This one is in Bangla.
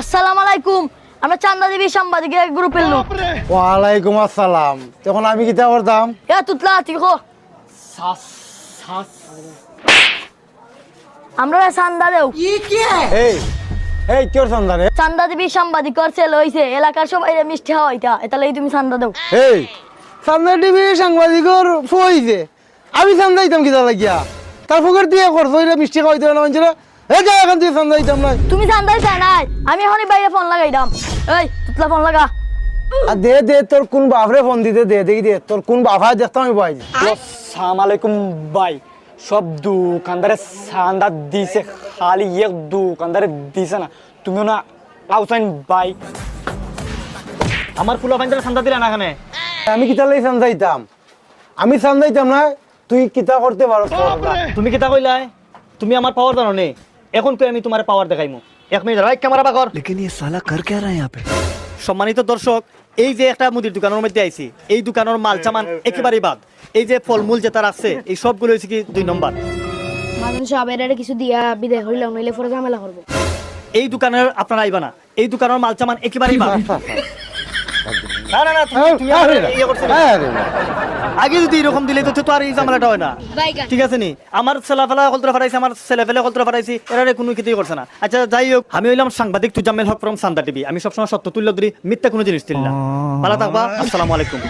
আসসালামু আলাইকুম, আমরা চান্দা দেবী সাংবাদিকের গ্রুপের লোক। ওয়ালাইকুম আসসালাম। তখন আমি কিতা করতাম? এ তুতলা তিখো আমরা চান্দা দেও। এই এই তোর সন্ধানে চান্দা দেবী সাংবাদিক করছে লইছে এলাকার সবাই মিষ্টি খাওয়াইতা, এটা লাগি তুমি চান্দা দেও। এই সামনে টিভি সাংবাদিকর ফইছে আমি সামনে দিতাম কিতা লাগিয়া তার ফকর দিয়ে করছো এটা মিষ্টি খাওয়াইতে না মানুষরা এই যা এখান থেকে সামনে দিতাম না। তুমি চান্দাই চাই নাই, আমি এখনই বাইরে ফোন লাগাই দাম। এই তুতলা ফোন লাগা। আর দে দে তোর কোন বাপরে ফোন দিতে দে দেখি দে তোর কোন বাপা দেখতাম আমি পাই। আসসালামু আলাইকুম ভাই, সব দোকানদারে চান্দা দিছে, খালি এক দোকানদারে দিছে না। তুমিও না আউসাইন ভাই, আমার ফুলা বাইন্দারে চান্দা দিলে না এখানে। আমি কিতা লাগি সামনে দিতাম? আমি সামনে দিতাম না, তুই কিতা করতে পারো? তুমি কিতা কইলাই? তুমি আমার পাওয়ার জানো নে, এখন কই আমি তোমার পাওয়ার দেখাইমু। 1 মিনিট ভাই, ক্যামেরা বাকর। लेकिन ये साला कर क्या रहा है यहाँ पे? সম্মানিত দর্শক, এই যে একটা মুদির দোকানের মধ্যে আইছি, এই দোকানের মাল সামান একেবারেই বাদ। এই যে ফলমূল যেটা রাখছে এই সবগুলো হচ্ছে কি 2 নম্বর। মানুষ সবাই কিছু দিয়া বিদায় হইলাম, নইলে পরে ঝামেলা করবো। এই দোকানের আপনারা আইবা না, এই দোকানের মাল সামান একেবারেই বাদ। না না না, তুমি আমার ইয়ে করছো না। আগে যদি এরকম দিলে তো আর এই ঝামেলাটা হয় না। ঠিক আছে নি, আমার ছেলেফেলা কলতরা ফাটাইছে, আমার ছেলেফেলা কলতরা ফাটাইছি, এরা কোনো কিছুই করছে না। আচ্ছা যাই হোক, আমি হইলাম সাংবাদিক তুজাম্মেল হক ফ্রম চান্দা টিভি। আমি সবসময় সত্য তুল্য ধরি, মিথ্যা কোনো জিনিস তুলি না। ভালো থাকবা, আসসালামু আলাইকুম।